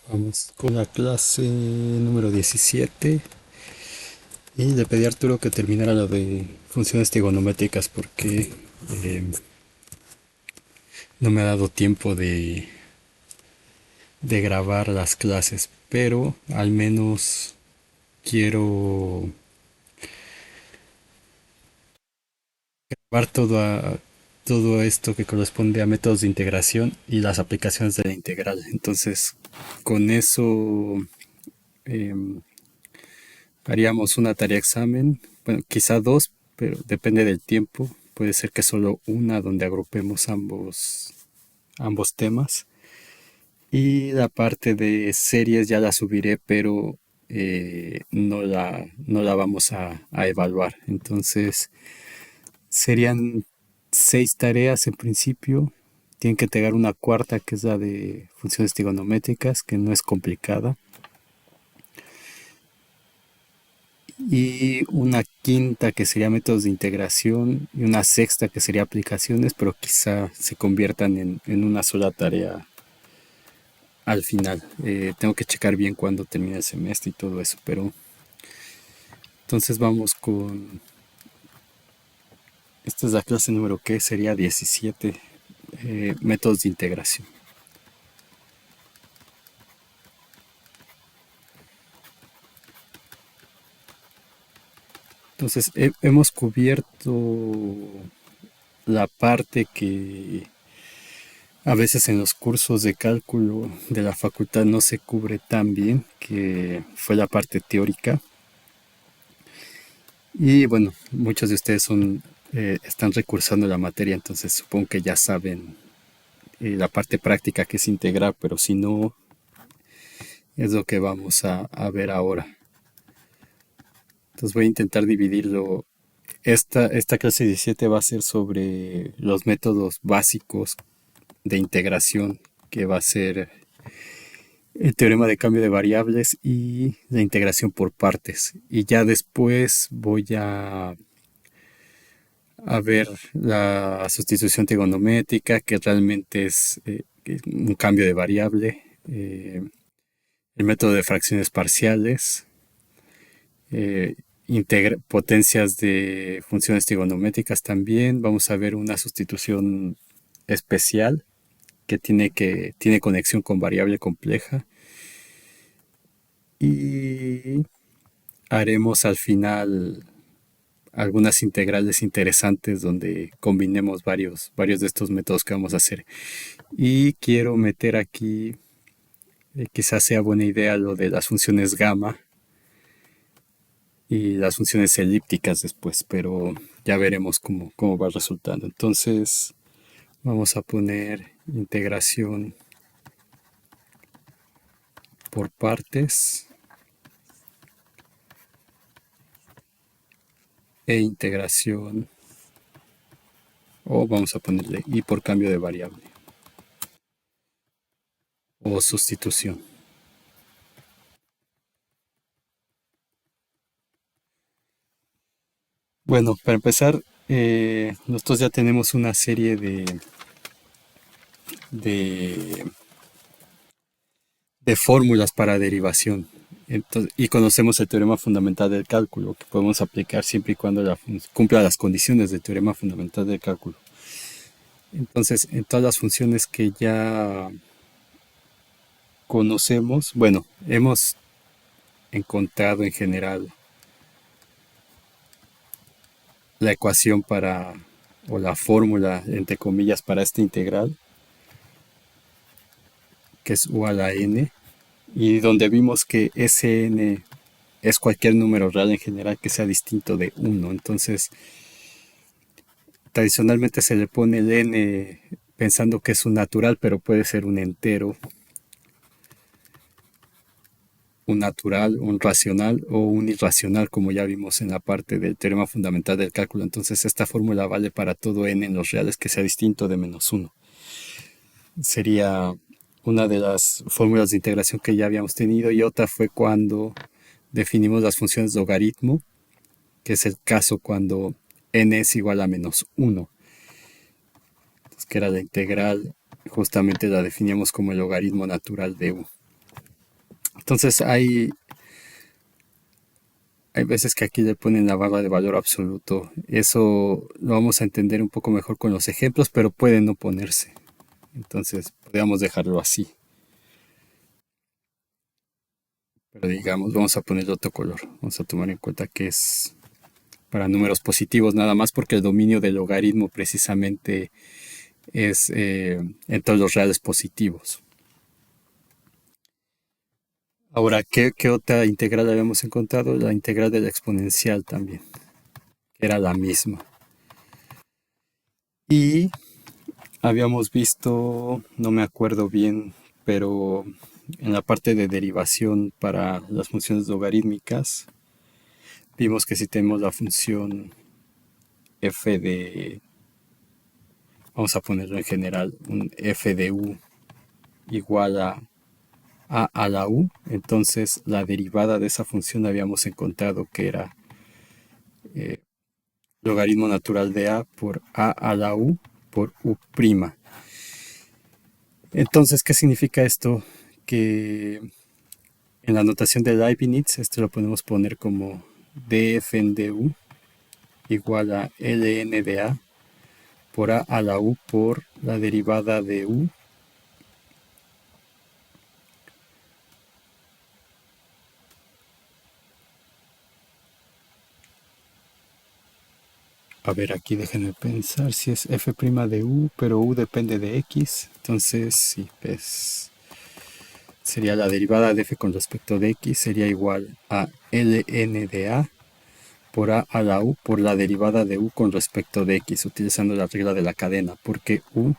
Vamos con la clase número 17 y le pedí a Arturo que terminara lo de funciones trigonométricas porque eh, no me ha dado tiempo de grabar las clases, pero al menos quiero grabar todo esto que corresponde a métodos de integración y las aplicaciones de la integral. Entonces, con eso em, haríamos una tarea examen, bueno, quizá dos, pero depende del tiempo. Puede ser que solo una donde agrupemos ambos temas. Y la parte de series ya la subiré, pero no la vamos a evaluar. Entonces serían 6 tareas en principio. Tienen que entregar una cuarta, que es la de funciones trigonométricas, que no es complicada. Y una quinta que sería métodos de integración y una sexta que sería aplicaciones, pero quizá se conviertan en una sola tarea al final. Tengo que checar bien cuándo termina el semestre y todo eso, pero entonces vamos con... Esta es la clase número que sería 17, métodos de integración. Entonces hemos cubierto la parte que a veces en los cursos de cálculo de la facultad no se cubre tan bien, que fue la parte teórica. Y bueno, muchos de ustedes están recursando la materia, entonces supongo que ya saben la parte práctica que es integrar, pero si no, es lo que vamos a ver ahora. Entonces voy a intentar dividirlo. Esta clase 17 va a ser sobre los métodos básicos de integración, que va a ser el teorema de cambio de variables y la integración por partes. Y ya después voy a ver la sustitución trigonométrica, que realmente es un cambio de variable, el método de fracciones parciales, eh, potencias de funciones trigonométricas también. Vamos a ver una sustitución especial que tiene conexión con variable compleja. Y haremos al final algunas integrales interesantes donde combinemos varios de estos métodos que vamos a hacer. Y quiero meter aquí, quizás sea buena idea lo de las funciones gamma y las funciones elípticas después, pero ya veremos cómo va resultando. Entonces vamos a poner integración por partes e integración, o vamos a ponerle y por cambio de variable o sustitución. Bueno, para empezar, nosotros ya tenemos una serie de, de fórmulas para derivación. Y conocemos el teorema fundamental del cálculo, que podemos aplicar siempre y cuando cumpla las condiciones del teorema fundamental del cálculo. Entonces, en todas las funciones que ya conocemos, bueno, hemos encontrado en general la ecuación o la fórmula, entre comillas, para esta integral, que es u a la n, y donde vimos que Sn es cualquier número real en general que sea distinto de 1. Entonces, tradicionalmente se le pone el n pensando que es un natural, pero puede ser un entero, un natural, un racional o un irracional, como ya vimos en la parte del teorema fundamental del cálculo. Entonces, esta fórmula vale para todo n en los reales que sea distinto de -1. Sería una de las fórmulas de integración que ya habíamos tenido, y otra fue cuando definimos las funciones de logaritmo, que es el caso cuando n es igual a -1. Entonces, que era la integral, justamente la definíamos como el logaritmo natural de u. Entonces hay veces que aquí le ponen la barra de valor absoluto. Eso lo vamos a entender un poco mejor con los ejemplos, pero puede no ponerse. Entonces podríamos dejarlo así. Pero digamos, vamos a poner otro color. Vamos a tomar en cuenta que es para números positivos nada más porque el dominio del logaritmo precisamente es en todos los reales positivos. Ahora, ¿qué otra integral habíamos encontrado? La integral de la exponencial también, que era la misma. Y habíamos visto, no me acuerdo bien, pero en la parte de derivación para las funciones logarítmicas, vimos que si tenemos la función f de, vamos a ponerlo en general, un f de u igual a la u, entonces la derivada de esa función habíamos encontrado que era logaritmo natural de a por a la u por u prima. Entonces, ¿qué significa esto? Que en la notación de Leibniz, esto lo podemos poner como df en du igual a ln de a por a la u por la derivada de u. A ver, aquí déjenme pensar si es f' de u, pero u depende de x. Entonces, sí, pues sería la derivada de f con respecto de x, sería igual a ln de a por a la u por la derivada de u con respecto de x, utilizando la regla de la cadena, porque u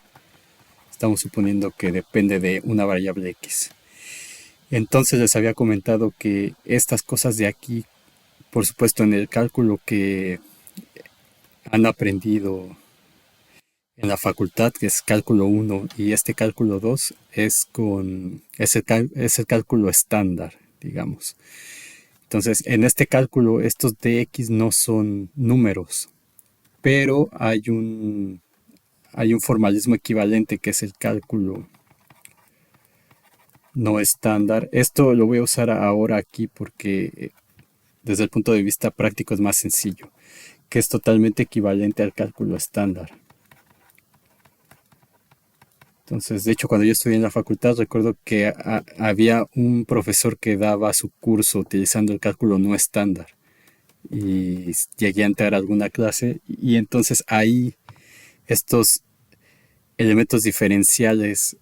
estamos suponiendo que depende de una variable x. Entonces les había comentado que estas cosas de aquí, por supuesto en el cálculo que han aprendido en la facultad, que es cálculo 1 y este cálculo 2 es el cálculo estándar, digamos. Entonces, en este cálculo, estos dx no son números, pero hay un formalismo equivalente que es el cálculo no estándar. Esto lo voy a usar ahora aquí porque desde el punto de vista práctico es más sencillo, que es totalmente equivalente al cálculo estándar. Entonces, de hecho, cuando yo estudié en la facultad, recuerdo que había un profesor que daba su curso utilizando el cálculo no estándar. Y llegué a entrar a alguna clase y entonces ahí estos elementos diferenciales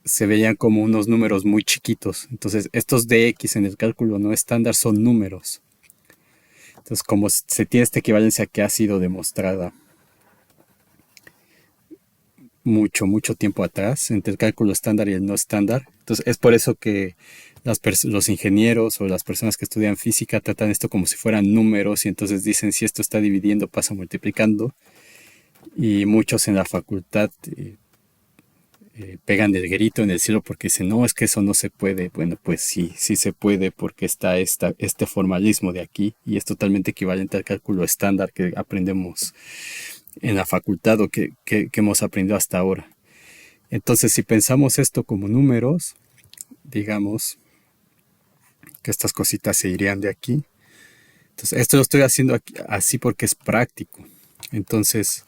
se veían como unos números muy chiquitos. Entonces, estos dx en el cálculo no estándar son números. Entonces, como se tiene esta equivalencia que ha sido demostrada mucho tiempo atrás entre el cálculo estándar y el no estándar. Entonces es por eso que los ingenieros o las personas que estudian física tratan esto como si fueran números y entonces dicen si esto está dividiendo pasa multiplicando y muchos en la facultad pegan el grito en el cielo porque dicen no, es que eso no se puede. Bueno, pues sí se puede porque está este formalismo de aquí y es totalmente equivalente al cálculo estándar que aprendemos en la facultad o que hemos aprendido hasta ahora. Entonces, si pensamos esto como números, digamos que estas cositas se irían de aquí. Entonces, esto lo estoy haciendo aquí, así porque es práctico. Entonces,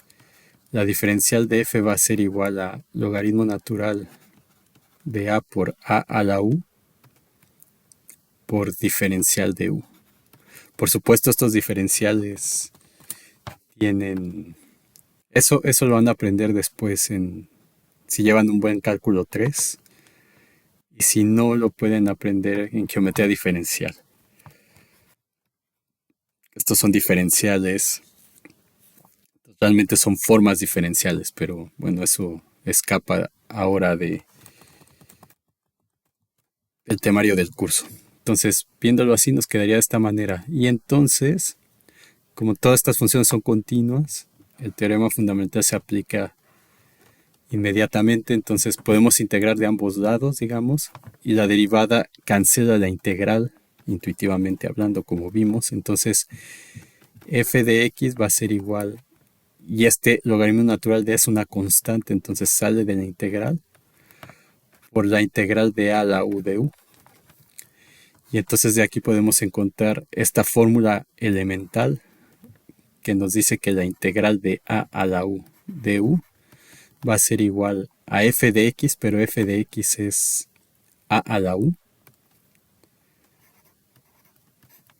la diferencial de f va a ser igual a logaritmo natural de a por a la u por diferencial de u. Por supuesto, estos diferenciales tienen... Eso lo van a aprender después si llevan un buen cálculo 3 y si no lo pueden aprender en geometría diferencial. Estos son diferenciales, realmente son formas diferenciales, pero bueno, eso escapa ahora del temario del curso. Entonces, viéndolo así, nos quedaría de esta manera. Y entonces, como todas estas funciones son continuas, el teorema fundamental se aplica inmediatamente, entonces podemos integrar de ambos lados, digamos, y la derivada cancela la integral, intuitivamente hablando, como vimos. Entonces, f de x va a ser igual, y este logaritmo natural de es una constante, entonces sale de la integral por la integral de a a la u de u. Y entonces de aquí podemos encontrar esta fórmula elemental que nos dice que la integral de a la u de u va a ser igual a f de x, pero f de x es a la u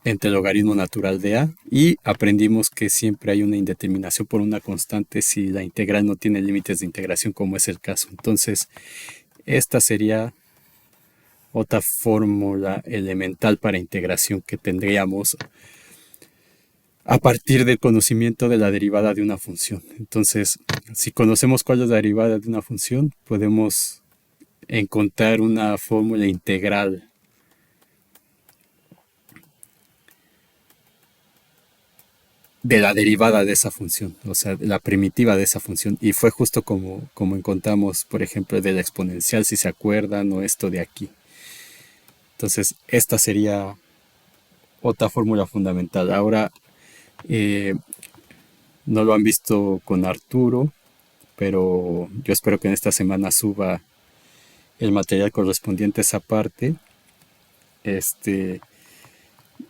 entre el logaritmo natural de a, y aprendimos que siempre hay una indeterminación por una constante si la integral no tiene límites de integración, como es el caso. Entonces, esta sería otra fórmula elemental para integración que tendríamos a partir del conocimiento de la derivada de una función. Entonces, si conocemos cuál es la derivada de una función, podemos encontrar una fórmula integral de la derivada de esa función, o sea, de la primitiva de esa función. Y fue justo como encontramos, por ejemplo, de la exponencial, si se acuerdan, o esto de aquí. Entonces, esta sería otra fórmula fundamental. Ahora, eh, no lo han visto con Arturo, pero yo espero que en esta semana suba el material correspondiente a esa parte.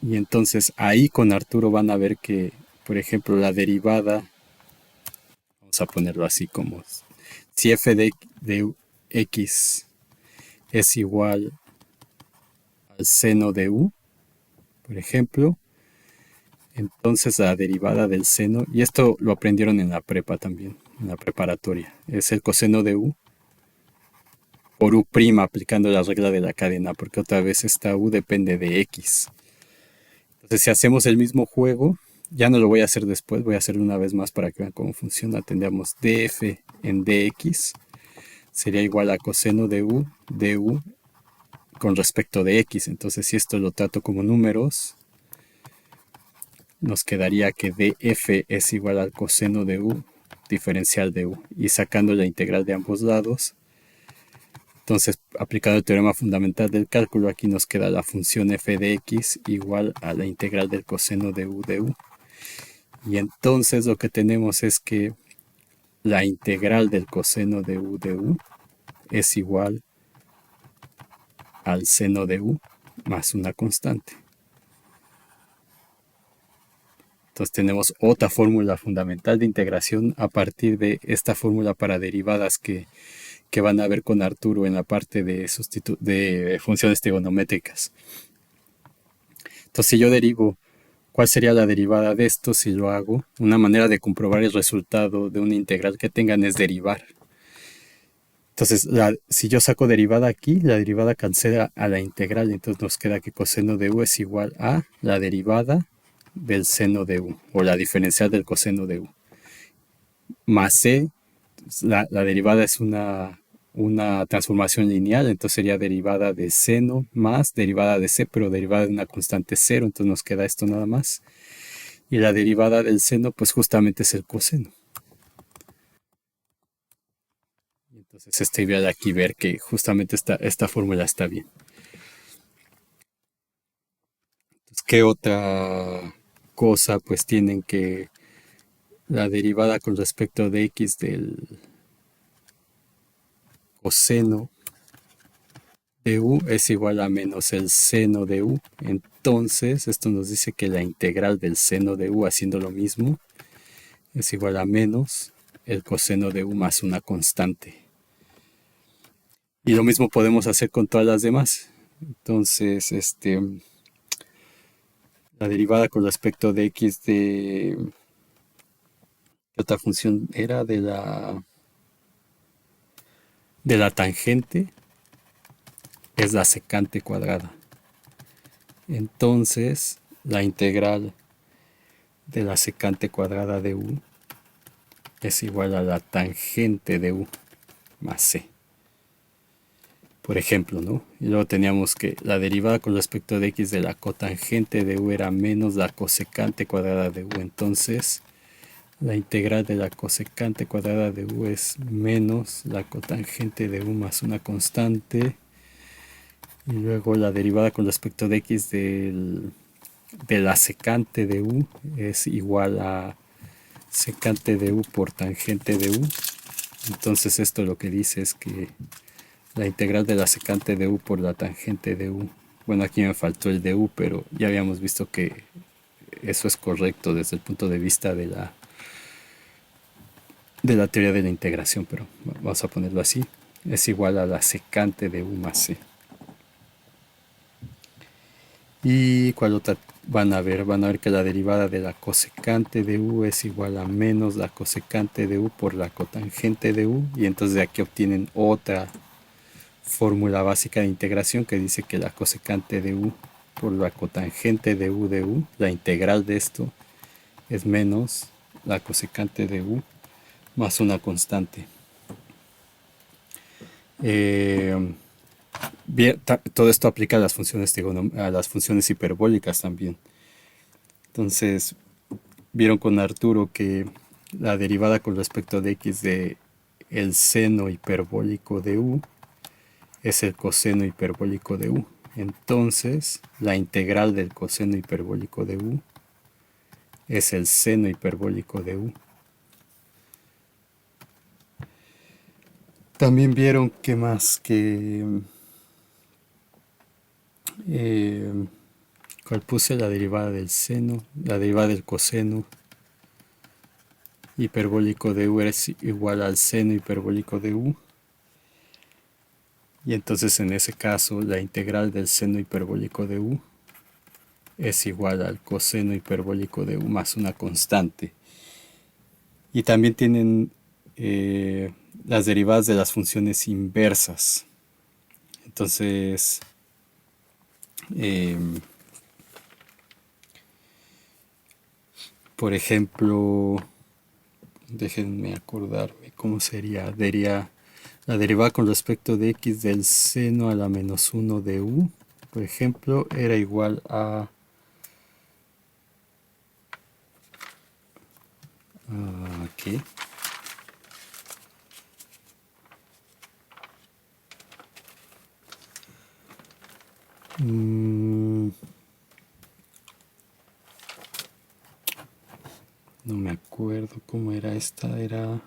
Y entonces ahí con Arturo van a ver que, por ejemplo, la derivada, vamos a ponerlo así como si f de x es igual al seno de u, por ejemplo, entonces la derivada del seno, y esto lo aprendieron en la prepa también, en la preparatoria, es el coseno de u por u' aplicando la regla de la cadena, porque otra vez esta u depende de x. Entonces, si hacemos el mismo juego, ya no lo voy a hacer después, voy a hacerlo una vez más para que vean cómo funciona. Tendríamos df en dx sería igual a coseno de u con respecto de x. Entonces, si esto lo trato como números, nos quedaría que df es igual al coseno de u diferencial de u. Y sacando la integral de ambos lados, entonces, aplicando el teorema fundamental del cálculo, aquí nos queda la función f de x igual a la integral del coseno de u de u. Y entonces lo que tenemos es que la integral del coseno de u es igual al seno de u más una constante. Entonces tenemos otra fórmula fundamental de integración a partir de esta fórmula para derivadas que van a ver con Arturo en la parte de funciones trigonométricas. Entonces, si yo derivo, ¿cuál sería la derivada de esto si lo hago? Una manera de comprobar el resultado de una integral que tengan es derivar. Entonces, si yo saco derivada aquí, la derivada cancela a la integral, entonces nos queda que coseno de u es igual a la derivada del seno de u, o la diferencial del coseno de u, más c. La derivada es una transformación lineal, entonces sería derivada de seno más derivada de c, pero derivada de una constante cero, entonces nos queda esto nada más. Y la derivada del seno, pues justamente es el coseno. Entonces es trivial aquí ver que justamente esta fórmula está bien. Entonces, ¿qué otra cosa pues tienen que la derivada con respecto de x del coseno de u es igual a menos el seno de u? Entonces esto nos dice que la integral del seno de u haciendo lo mismo es igual a menos el coseno de u más una constante. Y lo mismo podemos hacer con todas las demás. Entonces, la derivada con respecto de x de... ¿Qué otra función era? De la tangente es la secante cuadrada. Entonces, la integral de la secante cuadrada de u es igual a la tangente de u más c. Por ejemplo, ¿no? Y luego teníamos que la derivada con respecto de x de la cotangente de u era menos la cosecante cuadrada de u. Entonces, la integral de la cosecante cuadrada de u es menos la cotangente de u más una constante. Y luego la derivada con respecto de x de la secante de u es igual a secante de u por tangente de u. Entonces esto lo que dice es que la integral de la secante de u por la tangente de u Bueno, aquí me faltó el de u, pero ya habíamos visto que eso es correcto desde el punto de vista de la teoría de la integración, pero vamos a ponerlo así. Es igual a la secante de u más c. ¿Y cuál otra van a ver? Van a ver que la derivada de la cosecante de u es igual a menos la cosecante de u por la cotangente de u. Y entonces de aquí obtienen otra fórmula básica de integración que dice que la cosecante de u por la cotangente de u, la integral de esto, es menos la cosecante de u más una constante. Eh, Bien, todo esto aplica a las funciones a las funciones hiperbólicas también. Entonces, vieron con Arturo que la derivada con respecto de x de el seno hiperbólico de u es el coseno hiperbólico de u. Entonces, la integral del coseno hiperbólico de u es el seno hiperbólico de u. También vieron que más que eh, cual puse la derivada del seno, la derivada del coseno hiperbólico de u es igual al seno hiperbólico de u. Y entonces en ese caso la integral del seno hiperbólico de u es igual al coseno hiperbólico de u más una constante. Y también tienen las derivadas de las funciones inversas. Entonces, eh, por ejemplo, déjenme acordarme cómo sería. La derivada con respecto de x del seno a la menos 1 de u, por ejemplo, era igual a ¿qué? Mm, no me acuerdo cómo era esta. Era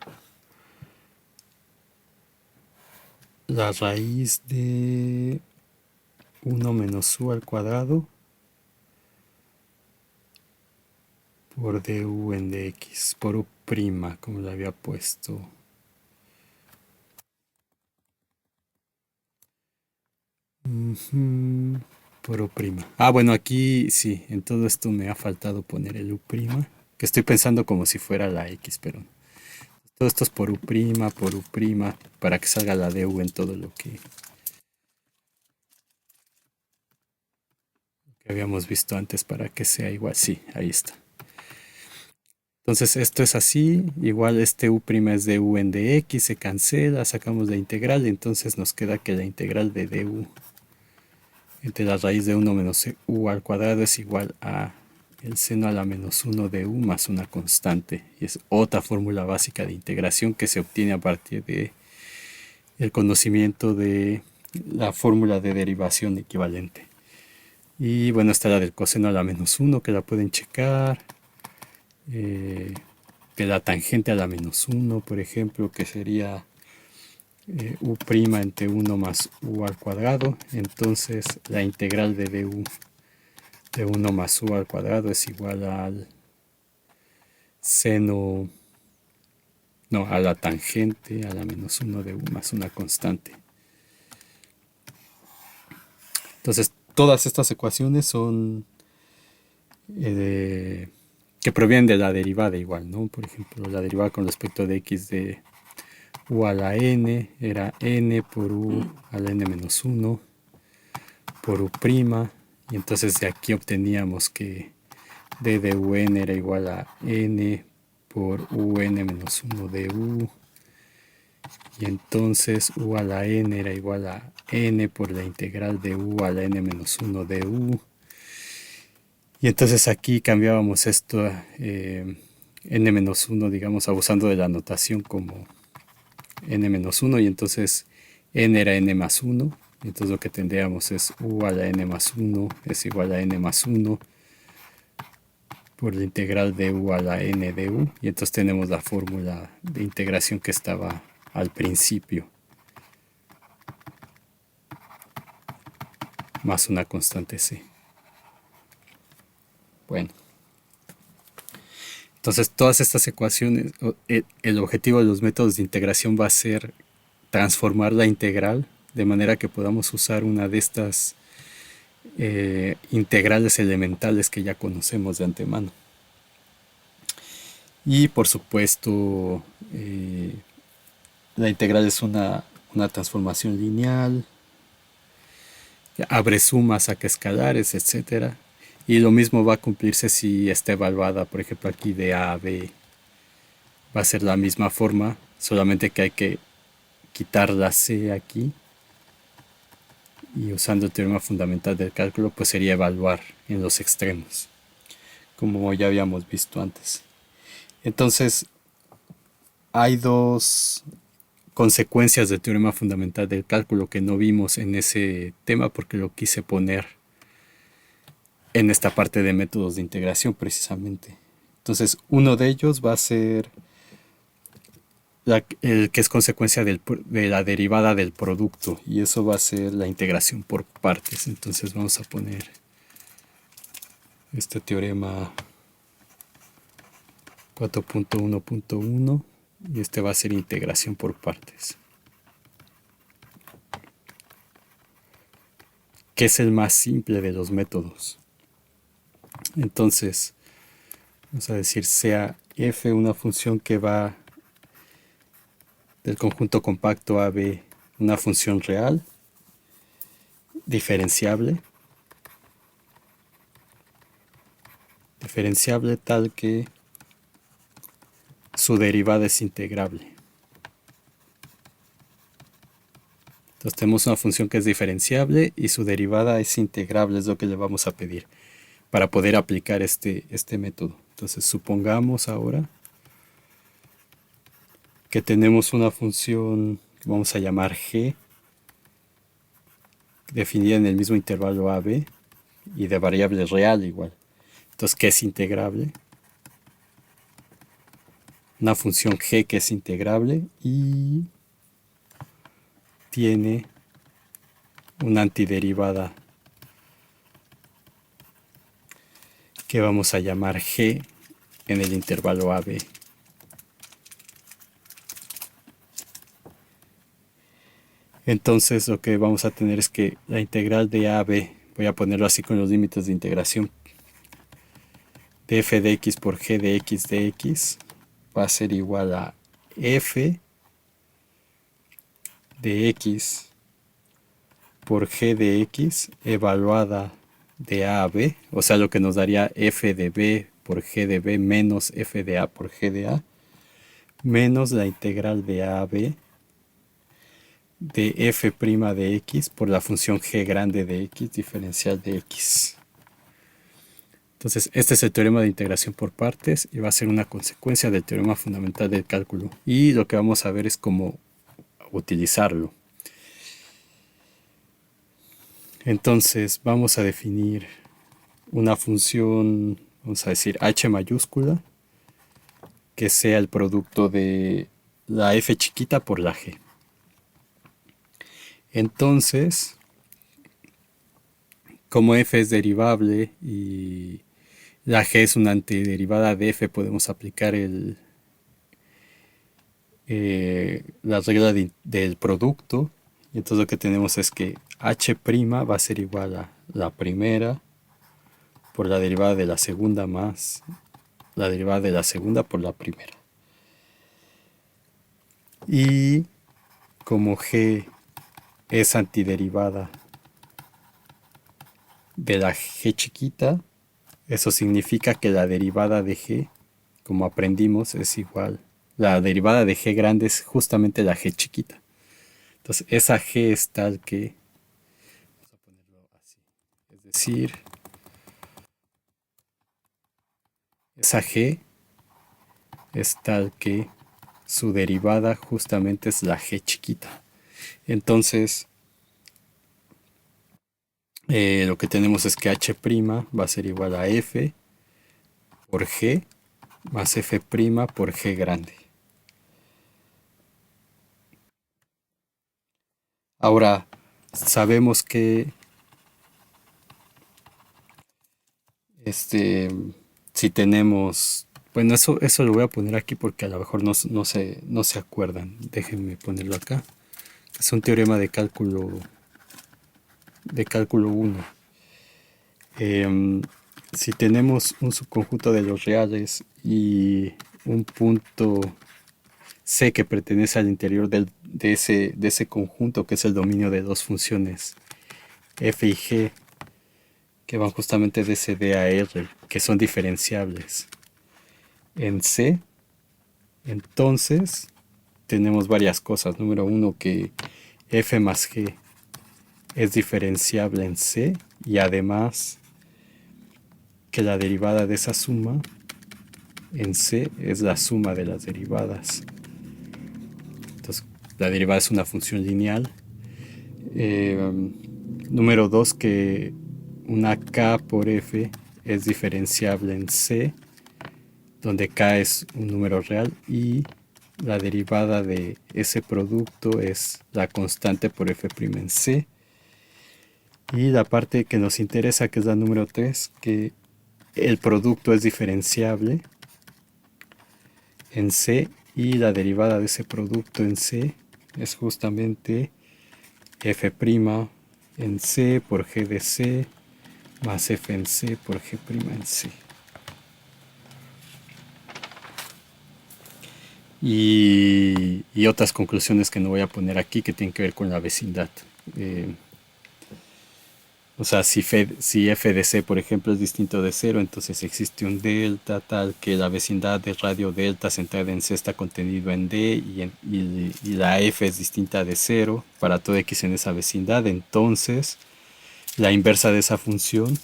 la raíz de 1 menos u al cuadrado por du en dx, por u prima, como le había puesto. Por u prima. Ah, bueno, aquí sí, en todo esto me ha faltado poner el u prima, que estoy pensando como si fuera la x, pero todo esto es por u prima, para que salga la du en todo lo que habíamos visto antes, para que sea igual. Sí, ahí está. Entonces esto es así, igual este u' es de u en dx, se cancela, sacamos la integral, entonces nos queda que la integral de du entre la raíz de 1 menos u al cuadrado es igual a el seno a la menos 1 de u más una constante. Y es otra fórmula básica de integración que se obtiene a partir de el conocimiento de la fórmula de derivación equivalente. Y bueno, está la del coseno a la menos 1, que la pueden checar. De la tangente a la menos 1, por ejemplo, que sería u' entre 1 más u al cuadrado. Entonces la integral de du de 1 más u al cuadrado es igual al seno, no, a la tangente a la menos 1 de u más una constante. Entonces todas estas ecuaciones son que provienen de la derivada igual, ¿no? Por ejemplo, la derivada con respecto de x de u a la n era n por u a la n menos 1 por u', y entonces de aquí obteníamos que d de un era igual a n por un menos 1 de u, y entonces u a la n era igual a n por la integral de u a la n menos 1 de u, y entonces aquí cambiábamos esto n menos 1, digamos, abusando de la notación como n menos 1, y entonces n era n más 1, y entonces lo que tendríamos es u a la n más 1 es igual a n más 1 por la integral de u a la n de u, y entonces tenemos la fórmula de integración que estaba al principio. más una constante c. Bueno, entonces todas estas ecuaciones, el objetivo de los métodos de integración va a ser transformar la integral de manera que podamos usar una de estas integrales elementales que ya conocemos de antemano. Y por supuesto, la integral es una transformación lineal, abre sumas, saca escalares, etcétera. Y lo mismo va a cumplirse si está evaluada, por ejemplo, aquí de A a B. Va a ser la misma forma, solamente que hay que quitar la C aquí. Y usando el teorema fundamental del cálculo, pues sería evaluar en los extremos, como ya habíamos visto antes. Entonces, hay dos consecuencias del teorema fundamental del cálculo que no vimos en ese tema porque lo quise poner en esta parte de métodos de integración precisamente. Entonces, uno de ellos va a ser el que es consecuencia de la derivada del producto, y eso va a ser la integración por partes. Entonces vamos a poner este teorema 4.1.1 y este va a ser integración por partes, que es el más simple de los métodos. Entonces vamos a decir sea f una función que va del conjunto compacto AB, una función real diferenciable tal que su derivada es integrable. Entonces tenemos una función que es diferenciable y su derivada es integrable, es lo que le vamos a pedir para poder aplicar este método. Entonces supongamos ahora que tenemos una función que vamos a llamar g, definida en el mismo intervalo AB y de variable real igual. Entonces, que es integrable. Una función g que es integrable y tiene una antiderivada que vamos a llamar g en el intervalo AB. Entonces lo que vamos a tener es que la integral de a a b, voy a ponerlo así con los límites de integración, de f de x por g de x va a ser igual a f de x por g de x evaluada de a a b, o sea, lo que nos daría f de b por g de b menos f de a por g de a, menos la integral de a a b de f' de x por la función g grande de x diferencial de x. Entonces, este es el teorema de integración por partes y va a ser una consecuencia del teorema fundamental del cálculo. Y lo que vamos a ver es cómo utilizarlo. Entonces, vamos a definir una función, vamos a decir h mayúscula, que sea el producto de la f chiquita por la g. Entonces, como f es derivable y la g es una antiderivada de f, podemos aplicar la regla del producto. Y entonces lo que tenemos es que h' va a ser igual a la primera por la derivada de la segunda más la derivada de la segunda por la primera. Y como g es antiderivada de la g chiquita, eso significa que la derivada de g, como aprendimos, es igual. La derivada de g grande es justamente la g chiquita. Entonces, esa g es tal que, vamos a ponerlo así, es decir, esa g es tal que su derivada justamente es la g chiquita. Entonces, lo que tenemos es que h' va a ser igual a f por g más f' por g grande. Ahora, sabemos que Este, si tenemos, bueno, eso lo voy a poner aquí porque a lo mejor no se acuerdan. Déjenme ponerlo acá. Es un teorema de cálculo uno. Em, si tenemos un subconjunto de los reales y un punto C que pertenece al interior de ese conjunto, que es el dominio de dos funciones f y g, que van justamente de ese D a R, que son diferenciables en C, entonces tenemos varias cosas. Número uno, que f más g es diferenciable en C, y además que la derivada de esa suma en C es la suma de las derivadas. Entonces, la derivada es una función lineal. Eh, Número 2, que una k por f es diferenciable en C, donde k es un número real y la derivada de ese producto es la constante por f' en C. Y la parte que nos interesa, que es la número 3, que el producto es diferenciable en C y la derivada de ese producto en C es justamente f' en C por g de C más f en C por g' en C. Y otras conclusiones que no voy a poner aquí, que tienen que ver con la vecindad. Eh, o sea, si f de C, por ejemplo, es distinto de cero, entonces existe un delta tal que la vecindad de radio delta centrada en C está contenido en D, y la f es distinta de cero para todo x en esa vecindad. Entonces la inversa de esa función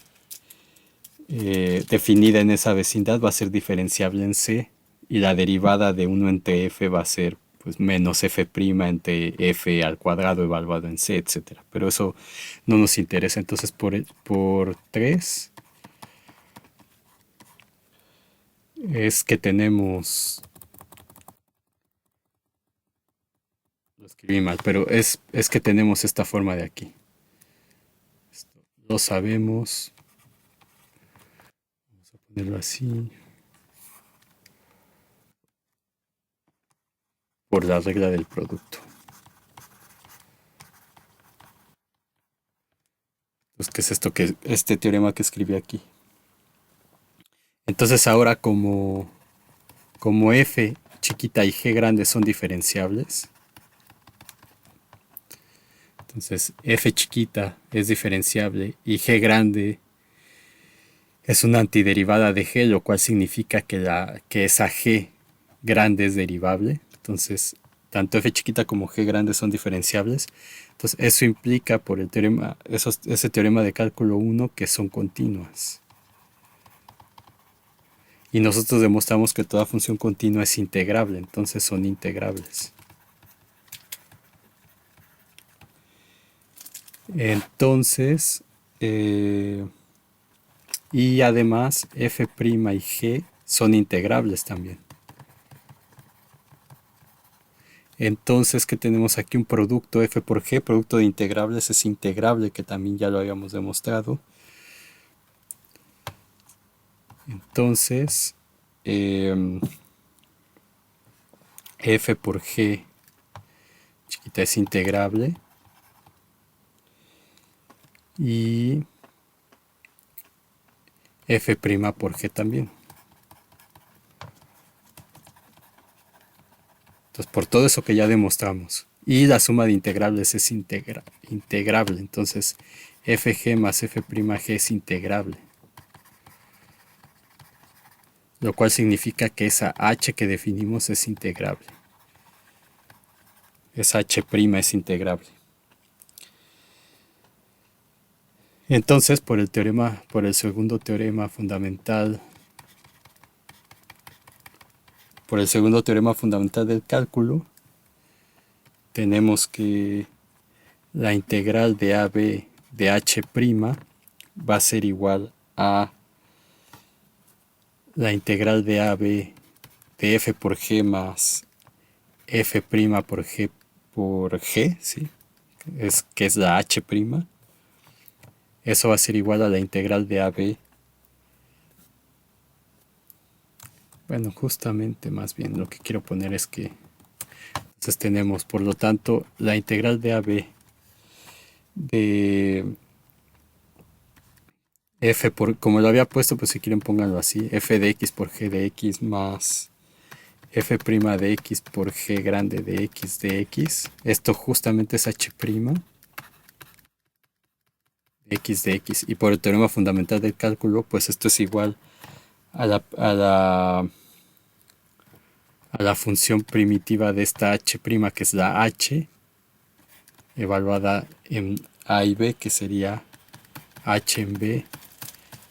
definida en esa vecindad va a ser diferenciable en C, y la derivada de 1 entre f va a ser pues menos f' entre f al cuadrado evaluado en C, etcétera. Pero eso no nos interesa. Entonces por 3 es que tenemos, lo escribí mal, pero es que tenemos esta forma de aquí. Lo sabemos. Vamos a ponerlo así. Por la regla del producto. Pues, ¿qué es esto? Este teorema que escribí aquí. Entonces ahora, como f chiquita y g grande son diferenciables, entonces f chiquita es diferenciable y g grande es una antiderivada de g, lo cual significa que esa g grande es derivable. Entonces, tanto f chiquita como g grande son diferenciables. Entonces, eso implica por el teorema, ese teorema de cálculo 1, que son continuas. Y nosotros demostramos que toda función continua es integrable, entonces son integrables. Entonces, y además f' y g son integrables también. Entonces, que tenemos aquí un producto f por g, producto de integrables es integrable, que también ya lo habíamos demostrado. Entonces, f por g chiquita es integrable, y f' por g también. Entonces, por todo eso que ya demostramos. Y la suma de integrables es integrable. Entonces, fg más f' g es integrable. Lo cual significa que esa h que definimos es integrable. Esa h' es integrable. Entonces, por el segundo teorema fundamental del cálculo, tenemos que la integral de AB de h' va a ser igual a la integral de AB de f por g más f' por g, ¿sí? Que es la h'. Eso va a ser igual a la integral de AB bueno, justamente más bien lo que quiero poner es que entonces tenemos, por lo tanto, la integral de AB de f por, como lo había puesto, pues si quieren pónganlo así, f de x por g de x más f' de x por g grande de x de x. Esto justamente es h' de x de x. Y por el teorema fundamental del cálculo, pues esto es igual a la función primitiva de esta h', que es la h, evaluada en a y b, que sería h en b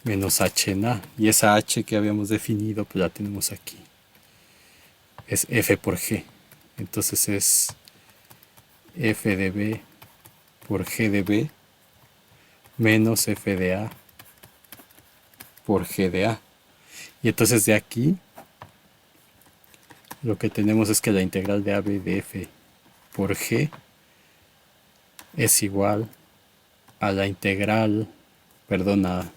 menos h en a. Y esa h que habíamos definido, pues la tenemos aquí. Es f por g. Entonces es f de b por g de b menos f de a por g de a. Y entonces de aquí lo que tenemos es que la integral de ab de f por g es igual a la integral, perdona,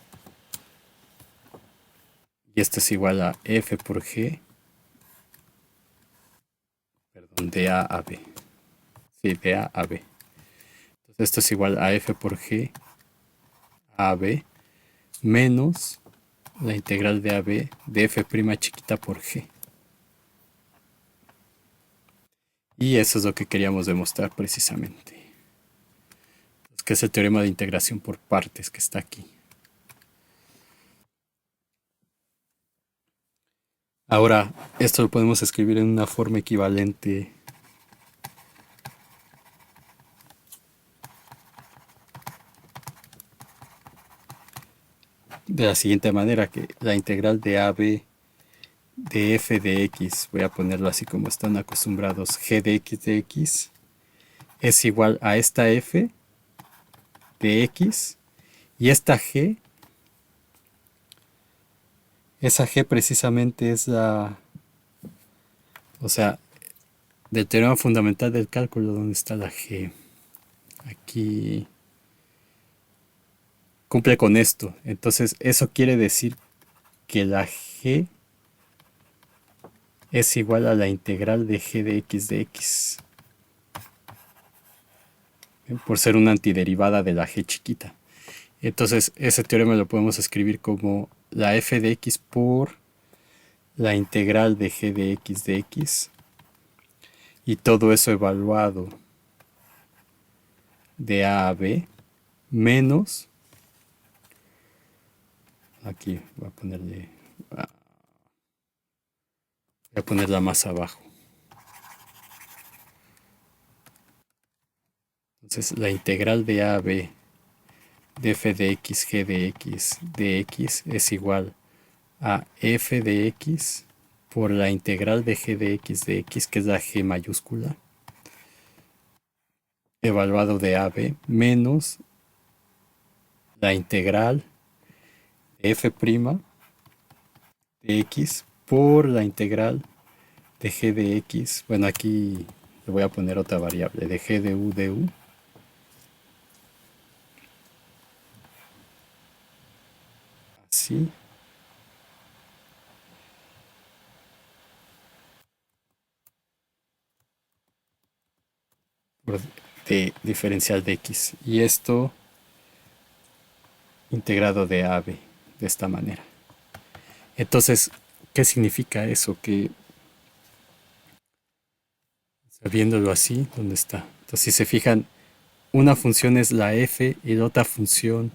y esto es igual a f por g, perdón, de a a b. Sí, de a a b. Entonces esto es igual a f por g a b menos la integral de ab de f' chiquita por g. Y eso es lo que queríamos demostrar precisamente. Entonces, que es el teorema de integración por partes que está aquí. Ahora, esto lo podemos escribir en una forma equivalente de la siguiente manera, que la integral de AB de f de x, voy a ponerlo así como están acostumbrados, g de x, es igual a esta f de x, y esta g, esa g precisamente es la, o sea, del teorema fundamental del cálculo. ¿Dónde está la g? Aquí cumple con esto. Entonces eso quiere decir que la g es igual a la integral de g de x, por ser una antiderivada de la g chiquita. Entonces ese teorema lo podemos escribir como la f de x por la integral de g de x, y todo eso evaluado de a a b menos, aquí voy a ponerla más abajo. Entonces la integral de a a b de f de x g de x es igual a f de x por la integral de g de x, que es la g mayúscula, evaluado de AB, menos la integral de f' de x por la integral de g de x. Bueno, aquí le voy a poner otra variable, de g de u, así, de diferencial de x. Y esto integrado de AB, de esta manera. Entonces, ¿qué significa eso? Que viéndolo así, ¿dónde está? Entonces, si se fijan, una función es la f y la otra función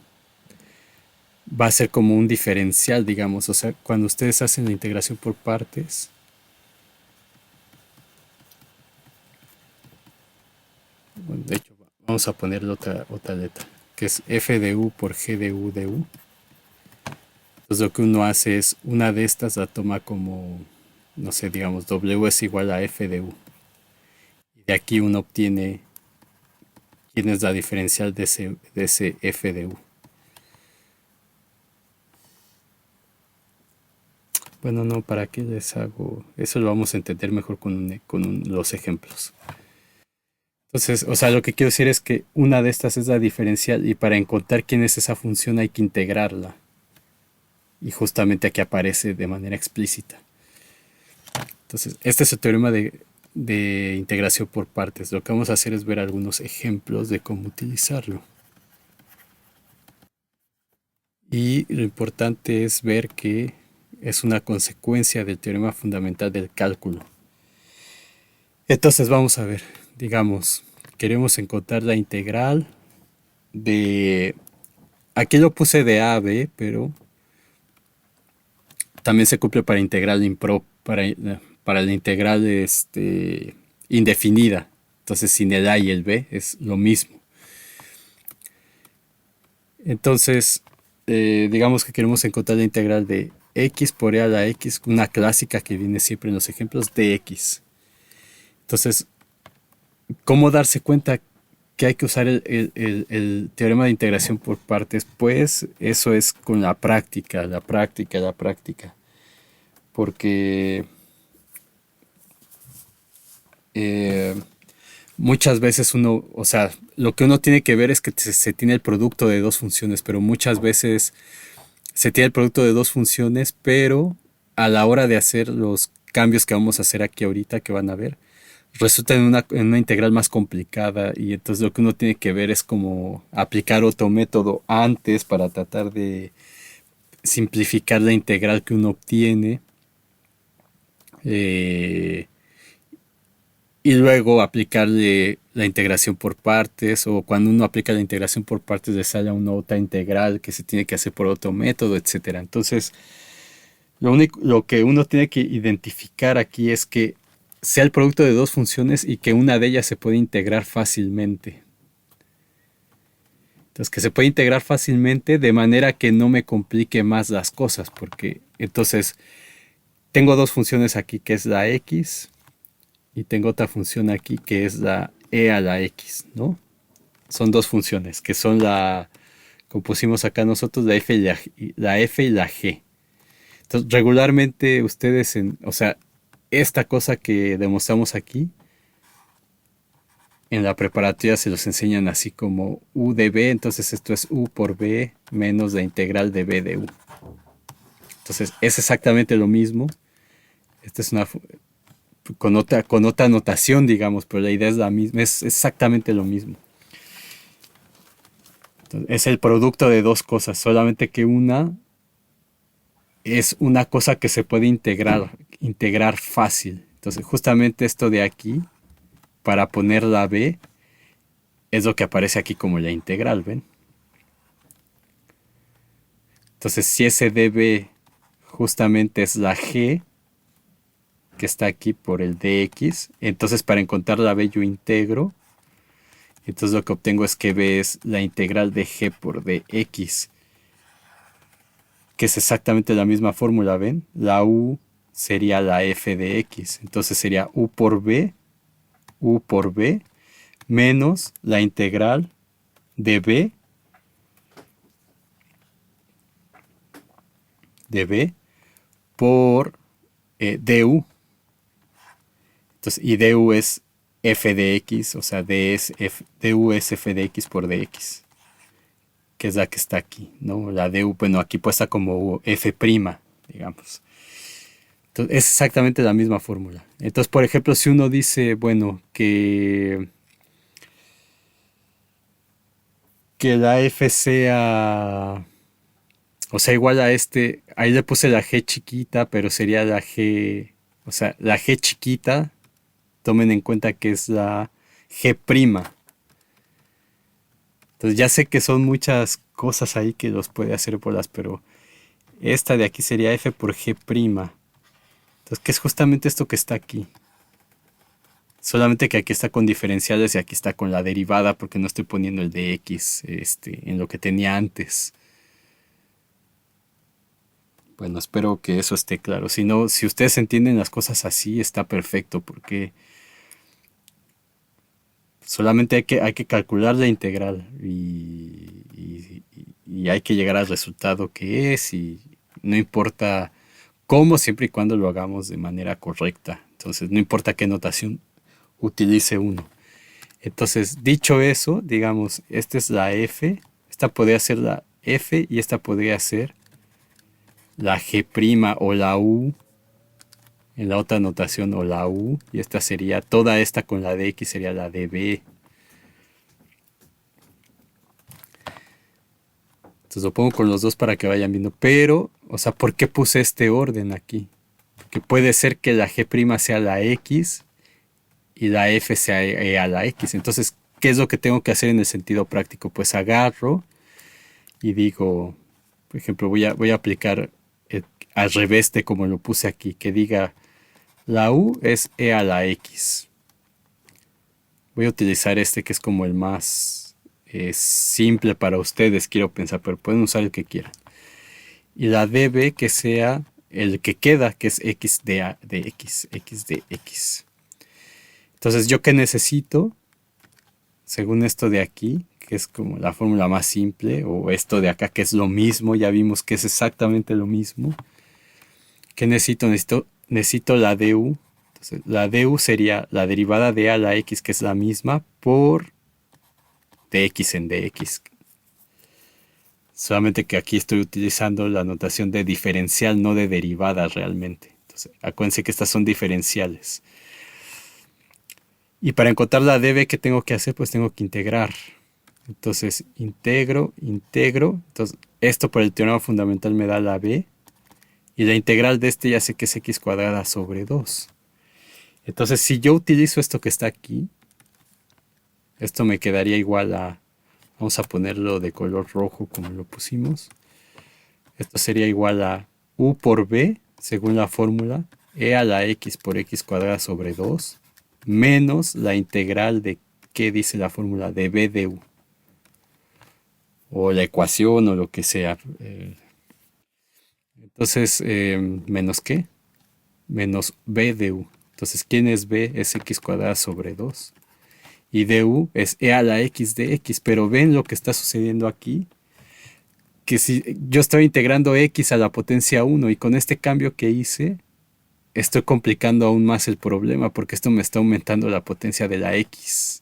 va a ser como un diferencial, digamos. O sea, cuando ustedes hacen la integración por partes, bueno, de hecho, vamos a ponerle otra letra, que es f de u por g de u. Entonces lo que uno hace es, una de estas la toma como, no sé, digamos, w es igual a f de u. Y de aquí uno obtiene quién es la diferencial de ese f de u. Bueno, no, ¿para qué les hago? Eso lo vamos a entender mejor con los ejemplos. Entonces, o sea, lo que quiero decir es que una de estas es la diferencial, y para encontrar quién es esa función hay que integrarla. Y justamente aquí aparece de manera explícita. Entonces, este es el teorema de integración por partes. Lo que vamos a hacer es ver algunos ejemplos de cómo utilizarlo. Y lo importante es ver que es una consecuencia del teorema fundamental del cálculo. Entonces vamos a ver, digamos, queremos encontrar la integral de... Aquí lo puse de a a b, pero también se cumple para integral para la integral indefinida. Entonces sin el a y el b es lo mismo. Entonces, digamos que queremos encontrar la integral de x por e a la x, una clásica que viene siempre en los ejemplos de x. Entonces, ¿cómo darse cuenta que hay que usar el teorema de integración por partes? Pues eso es con la práctica. Porque muchas veces uno, o sea, lo que uno tiene que ver es que se tiene el producto de dos funciones, pero muchas veces se tiene el producto de dos funciones, pero a la hora de hacer los cambios que vamos a hacer aquí ahorita, que van a ver, resulta en una integral más complicada, y entonces lo que uno tiene que ver es como aplicar otro método antes para tratar de simplificar la integral que uno obtiene, eh, y luego aplicarle la integración por partes, o cuando uno aplica la integración por partes le sale una otra integral que se tiene que hacer por otro método, etcétera. Entonces, lo que uno tiene que identificar aquí es que sea el producto de dos funciones y que una de ellas se puede integrar fácilmente. Entonces, que se puede integrar fácilmente de manera que no me complique más las cosas, porque entonces tengo dos funciones aquí, que es la x, y tengo otra función aquí que es la e a la x, ¿no? Son dos funciones que son como pusimos acá nosotros, la f y la g. Entonces, regularmente ustedes, o sea, esta cosa que demostramos aquí, en la preparatoria se los enseñan así como u de b, entonces esto es u por b menos la integral de b de u. Entonces, es exactamente lo mismo. Esta es con otra notación, digamos, pero la idea es la misma, es exactamente lo mismo. Entonces, es el producto de dos cosas, solamente que una es una cosa que se puede integrar fácil. Entonces, justamente esto de aquí, para poner la b, es lo que aparece aquí como la integral, ¿ven? Entonces, si ese db justamente es la g, que está aquí por el dx, entonces para encontrar la b yo integro, entonces lo que obtengo es que b es la integral de g por dx, que es exactamente la misma fórmula, ¿ven? La u sería la f de x, entonces sería u por b menos la integral de b por du. Entonces, y du es f de x, o sea, du es f de x por dx, que es la que está aquí, ¿no? La du, bueno, aquí puesta como f', digamos. Entonces, es exactamente la misma fórmula. Entonces, por ejemplo, si uno dice, bueno, que la f sea, o sea, igual a ahí le puse la g chiquita, pero sería la g, o sea, la g chiquita, tomen en cuenta que es la g'. Entonces ya sé que son muchas cosas ahí que los puede hacer bolas, pero esta de aquí sería f por g'. Entonces, ¿qué es justamente esto que está aquí? Solamente que aquí está con diferenciales y aquí está con la derivada, porque no estoy poniendo el de x en lo que tenía antes. Bueno, espero que eso esté claro. Si no, si ustedes entienden las cosas así, está perfecto, porque solamente hay que calcular la integral y hay que llegar al resultado que es, y no importa cómo, siempre y cuando lo hagamos de manera correcta. Entonces, no importa qué notación utilice uno. Entonces, dicho eso, digamos, esta es la f, esta podría ser la f y esta podría ser la g' o la u en la otra notación o la u, y esta sería, toda esta con la dx sería la db. Entonces lo pongo con los dos para que vayan viendo, pero, o sea, ¿por qué puse este orden aquí? Porque puede ser que la g' sea la x y la f sea a la x. Entonces, ¿qué es lo que tengo que hacer en el sentido práctico? Pues agarro y digo, por ejemplo, voy a aplicar al revés de como lo puse aquí, que diga la u es e a la x. Voy a utilizar este que es como el más simple para ustedes, quiero pensar, pero pueden usar el que quieran. Y la db que sea el que queda, que es x de x, x de x. Entonces, ¿yo qué necesito? Según esto de aquí, que es como la fórmula más simple, o esto de acá, que es lo mismo, ya vimos que es exactamente lo mismo. ¿Qué necesito? Necesito la du. Entonces, la du sería la derivada de a la x, que es la misma, por dx en dx. Solamente que aquí estoy utilizando la notación de diferencial, no de derivada realmente. Entonces, acuérdense que estas son diferenciales. Y para encontrar la db, ¿qué tengo que hacer? Pues tengo que integrar. Entonces, integro. Entonces, esto por el teorema fundamental me da la b. Y la integral de este ya sé que es x cuadrada sobre 2. Entonces, si yo utilizo esto que está aquí, esto me quedaría igual a... Vamos a ponerlo de color rojo como lo pusimos. Esto sería igual a u por b, según la fórmula, e a la x por x cuadrada sobre 2, menos la integral de, ¿qué dice la fórmula? De b de u. O la ecuación o lo que sea. Entonces, ¿menos qué? Menos b de u. Entonces, ¿quién es b? Es x cuadrada sobre 2. Y du es e a la x de x. Pero ven lo que está sucediendo aquí. Que si yo estaba integrando x a la potencia 1 y con este cambio que hice, estoy complicando aún más el problema porque esto me está aumentando la potencia de la x.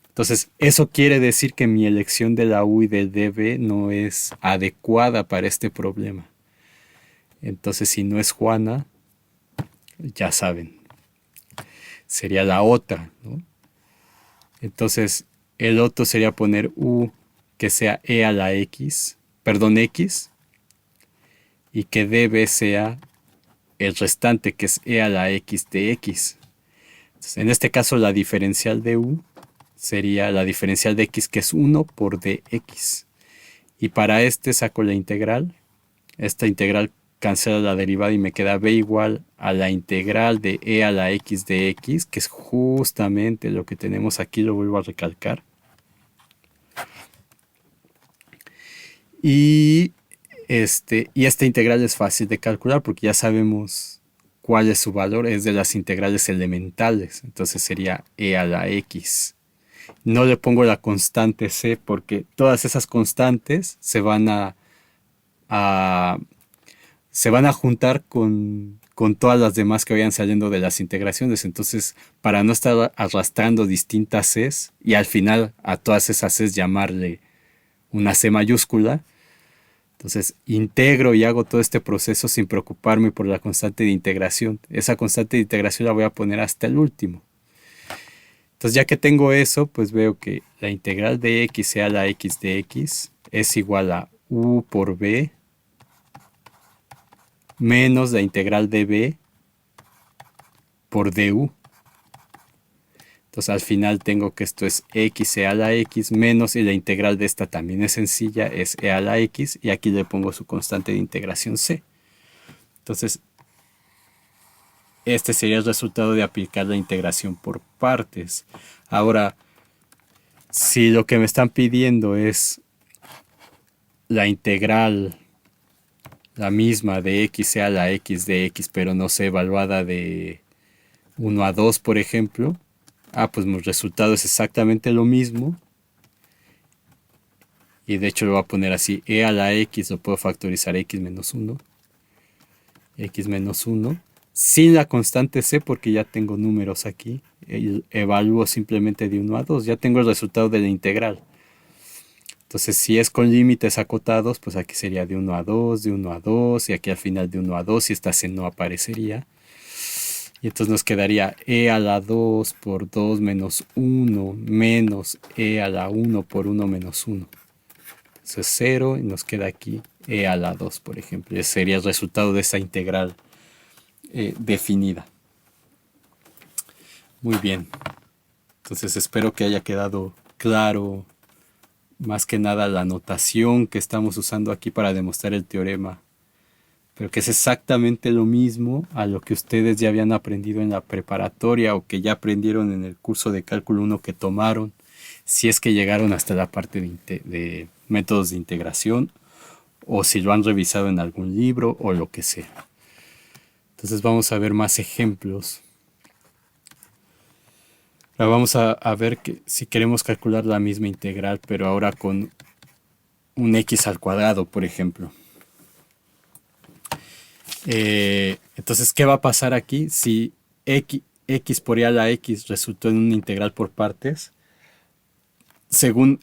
Entonces, eso quiere decir que mi elección de la u y del db no es adecuada para este problema. Entonces, si no es Juana, ya saben, sería la otra, ¿no? Entonces, el otro sería poner u que sea e a la x, perdón, x, y que db sea el restante, que es e a la x de x. Entonces, en este caso, la diferencial de u sería la diferencial de x, que es 1 por dx. Y para este saco la integral. Esta integral cancela la derivada y me queda b igual a la integral de e a la x de x, que es justamente lo que tenemos aquí, lo vuelvo a recalcar. Y esta integral es fácil de calcular porque ya sabemos cuál es su valor, es de las integrales elementales, entonces sería e a la x. No le pongo la constante c porque todas esas constantes se van a juntar con todas las demás que vayan saliendo de las integraciones. Entonces, para no estar arrastrando distintas Cs y al final a todas esas Cs llamarle una C mayúscula, entonces integro y hago todo este proceso sin preocuparme por la constante de integración. Esa constante de integración la voy a poner hasta el último. Entonces, ya que tengo eso, pues veo que la integral de x sea la x de x es igual a u por b menos la integral de b por du. Entonces al final tengo que esto es x e a la x menos, y la integral de esta también es sencilla, es e a la x, y aquí le pongo su constante de integración c. Entonces este sería el resultado de aplicar la integración por partes. Ahora, si lo que me están pidiendo es la integral, la misma de x a la x de x, pero no sé, evaluada de 1 a 2, por ejemplo, pues mi resultado es exactamente lo mismo. Y de hecho lo voy a poner así, e a la x lo puedo factorizar x menos 1, sin la constante c porque ya tengo números aquí. Evalúo simplemente de 1 a 2, ya tengo el resultado de la integral. Entonces, si es con límites acotados, pues aquí sería de 1 a 2, de 1 a 2, y aquí al final de 1 a 2, y esta C no aparecería. Y entonces nos quedaría e a la 2 por 2 menos 1 menos e a la 1 por 1 menos 1. Eso es 0 y nos queda aquí e a la 2, por ejemplo. Ese sería el resultado de esa integral definida. Muy bien. Entonces espero que haya quedado claro más que nada la notación que estamos usando aquí para demostrar el teorema, pero que es exactamente lo mismo a lo que ustedes ya habían aprendido en la preparatoria o que ya aprendieron en el curso de cálculo 1 que tomaron, si es que llegaron hasta la parte de métodos de integración o si lo han revisado en algún libro o lo que sea. Entonces vamos a ver más ejemplos. Ahora vamos a ver que si queremos calcular la misma integral, pero ahora con un x al cuadrado, por ejemplo. Entonces, ¿qué va a pasar aquí? Si x por e a la x resultó en una integral por partes, según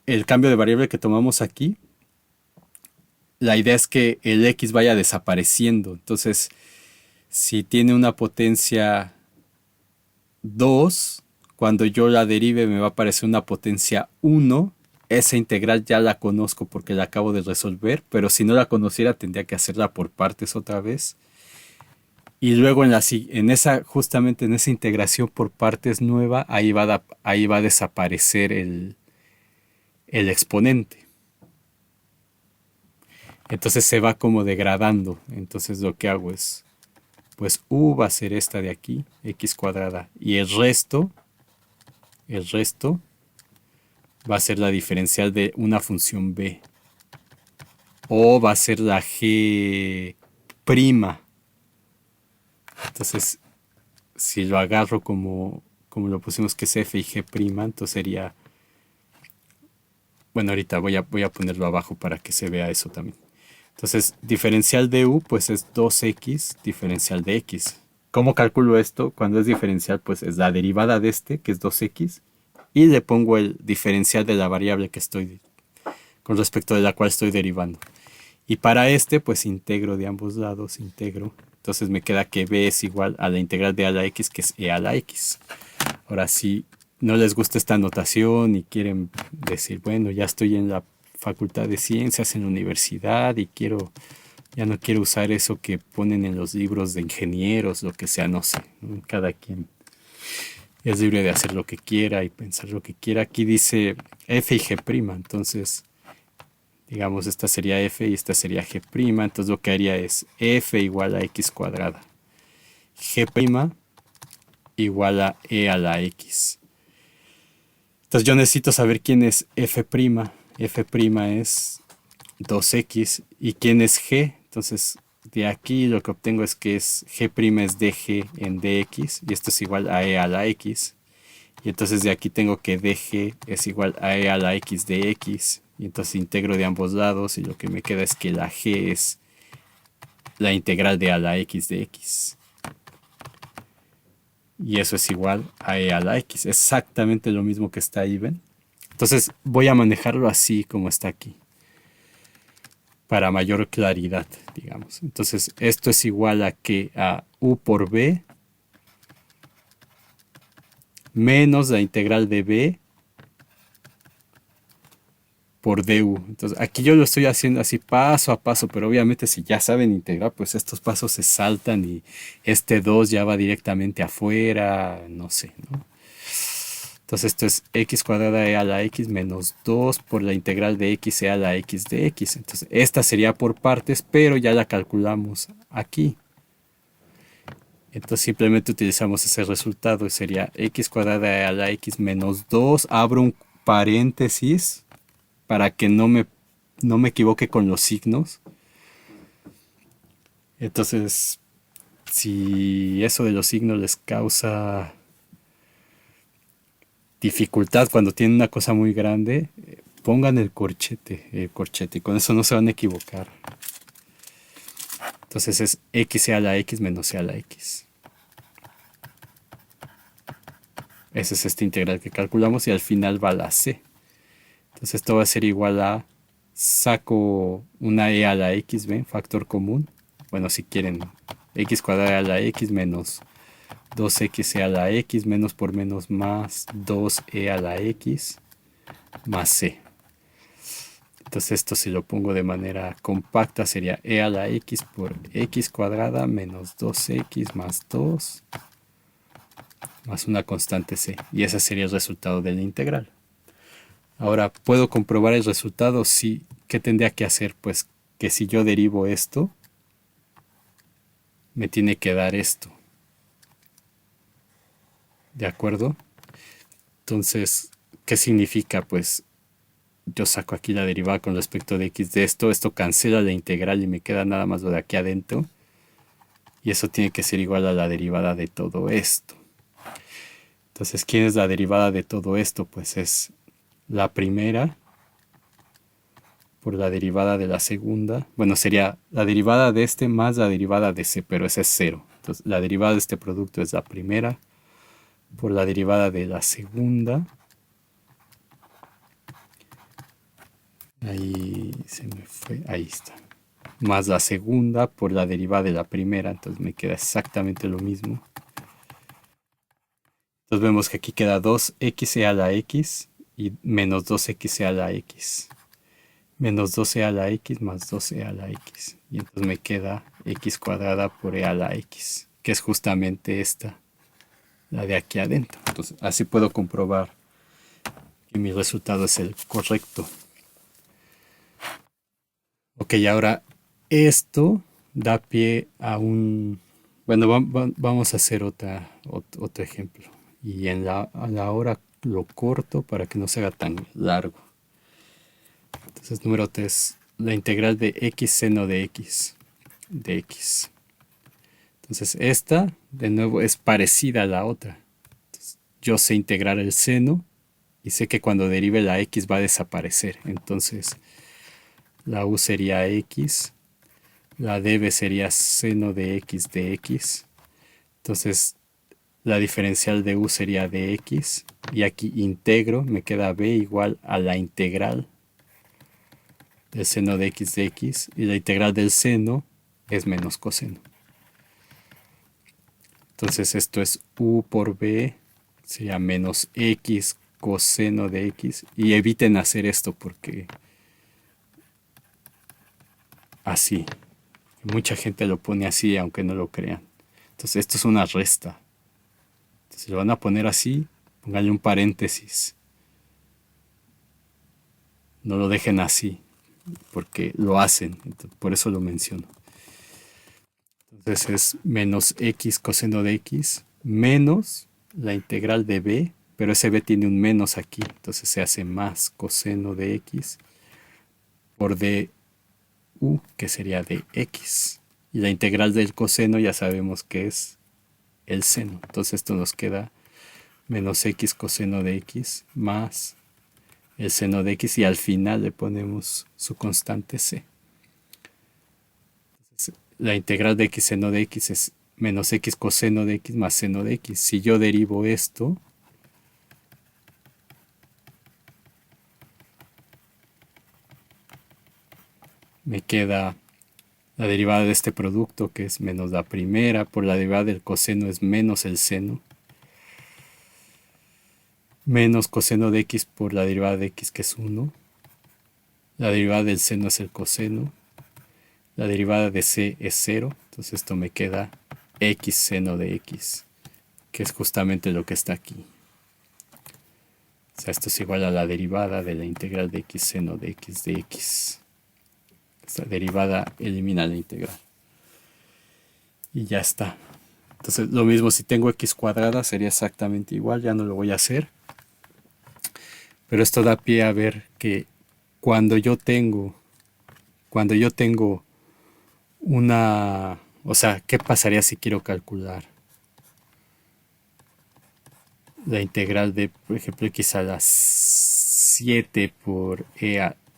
el cambio de variable que tomamos aquí, la idea es que el x vaya desapareciendo. Entonces, si tiene una potencia 2, cuando yo la derive me va a aparecer una potencia 1. Esa integral ya la conozco porque la acabo de resolver, pero si no la conociera tendría que hacerla por partes otra vez. Y luego justamente en esa integración por partes nueva, ahí va a desaparecer el exponente. Entonces se va como degradando. Entonces lo que hago es, pues u va a ser esta de aquí, x cuadrada. Y el resto va a ser la diferencial de una función b. O va a ser la g prima. Entonces, si lo agarro como lo pusimos que es f y g prima, entonces sería... Bueno, ahorita voy a ponerlo abajo para que se vea eso también. Entonces, diferencial de u, pues es 2x diferencial de x. ¿Cómo calculo esto? Cuando es diferencial, pues es la derivada de este, que es 2x, y le pongo el diferencial de la variable que estoy, con respecto de la cual estoy derivando. Y para este, pues integro de ambos lados, integro. Entonces me queda que b es igual a la integral de a la x, que es e a la x. Ahora, si no les gusta esta notación y quieren decir, bueno, ya estoy en la facultad de ciencias, en la universidad, y ya no quiero usar eso que ponen en los libros de ingenieros, lo que sea, no sé. Cada quien es libre de hacer lo que quiera y pensar lo que quiera. Aquí dice f y g', entonces... Digamos, esta sería f y esta sería g'. Entonces lo que haría es f igual a x cuadrada. G' igual a e a la x. Entonces yo necesito saber quién es f'. F' es 2x. ¿Y quién es g? Entonces de aquí lo que obtengo es que g' es dg en dx. Y esto es igual a e a la x. Y entonces de aquí tengo que dg es igual a e a la x de x. Y entonces integro de ambos lados y lo que me queda es que la g es la integral de a la x de x. Y eso es igual a e a la x. Exactamente lo mismo que está ahí, ¿ven? Entonces voy a manejarlo así como está aquí. Para mayor claridad, digamos. Entonces esto es igual a que a u por b menos la integral de b por du. Entonces aquí yo lo estoy haciendo así paso a paso, pero obviamente si ya saben integrar, pues estos pasos se saltan y este 2 ya va directamente afuera, no sé, ¿no? Entonces esto es x cuadrada e a la x menos 2 por la integral de x e a la x de x. Entonces esta sería por partes, pero ya la calculamos aquí. Entonces simplemente utilizamos ese resultado y sería x cuadrada e a la x menos 2, abro un paréntesis, para que no me equivoque con los signos. Entonces, si eso de los signos les causa dificultad cuando tienen una cosa muy grande, pongan el corchete, y con eso no se van a equivocar. Entonces es x a la x menos c a la x. Ese es este integral que calculamos y al final va la c. Entonces esto va a ser igual a, saco una e a la x, ¿ven? Factor común. Bueno, si quieren, x cuadrada a la x menos 2x a la x menos por menos más 2e a la x más c. Entonces esto si lo pongo de manera compacta sería e a la x por x cuadrada menos 2x más 2 más una constante c. Y ese sería el resultado de la integral. Ahora, ¿puedo comprobar el resultado? Sí. ¿Qué tendría que hacer? Pues que si yo derivo esto, me tiene que dar esto. ¿De acuerdo? Entonces, ¿qué significa? Pues yo saco aquí la derivada con respecto de x de esto. Esto cancela la integral y me queda nada más lo de aquí adentro. Y eso tiene que ser igual a la derivada de todo esto. Entonces, ¿quién es la derivada de todo esto? Pues es la primera por la derivada de la segunda. Bueno, sería la derivada de este más la derivada de c, pero ese es cero. Entonces, la derivada de este producto es la primera por la derivada de la segunda. Ahí se me fue, ahí está. Más la segunda por la derivada de la primera, entonces me queda exactamente lo mismo. Entonces vemos que aquí queda 2x a la x y menos 2x a la x. Menos 12 a la x más 12 a la x. Y entonces me queda x cuadrada por e a la x, que es justamente esta, la de aquí adentro. Entonces así puedo comprobar que mi resultado es el correcto. Ok, ahora esto da pie a un... Bueno, vamos a hacer otro ejemplo. Y a la hora lo corto para que no se haga tan largo. Entonces, número 3, la integral de x seno de x. De x. Entonces, esta, de nuevo, es parecida a la otra. Entonces, yo sé integrar el seno y sé que cuando derive la x va a desaparecer. Entonces, la u sería x. La db sería seno de x. Entonces, la diferencial de u sería dx. Y aquí integro, me queda b igual a la integral del seno de x. Y la integral del seno es menos coseno. Entonces, esto es u por b, sería menos x coseno de x. Y eviten hacer esto porque así. Mucha gente lo pone así, aunque no lo crean. Entonces, esto es una resta. Si lo van a poner así, pónganle un paréntesis. No lo dejen así, porque lo hacen. Por eso lo menciono. Entonces es menos x coseno de x menos la integral de b, pero ese b tiene un menos aquí. Entonces se hace más coseno de x por du, que sería de x. Y la integral del coseno ya sabemos que es el seno. Entonces esto nos queda menos x coseno de x más el seno de x y al final le ponemos su constante c. Entonces, la integral de x seno de x es menos x coseno de x más seno de x. Si yo derivo esto, me queda la derivada de este producto, que es menos la primera, por la derivada del coseno es menos el seno, menos coseno de x por la derivada de x, que es 1. La derivada del seno es el coseno. La derivada de c es 0. Entonces esto me queda x seno de x, que es justamente lo que está aquí. O sea, esto es igual a la derivada de la integral de x seno de x. Esta derivada elimina la integral. Y ya está. Entonces lo mismo si tengo x cuadrada sería exactamente igual. Ya no lo voy a hacer. Pero esto da pie a ver que cuando yo tengo una... O sea, ¿qué pasaría si quiero calcular la integral de, por ejemplo, x a la 7 por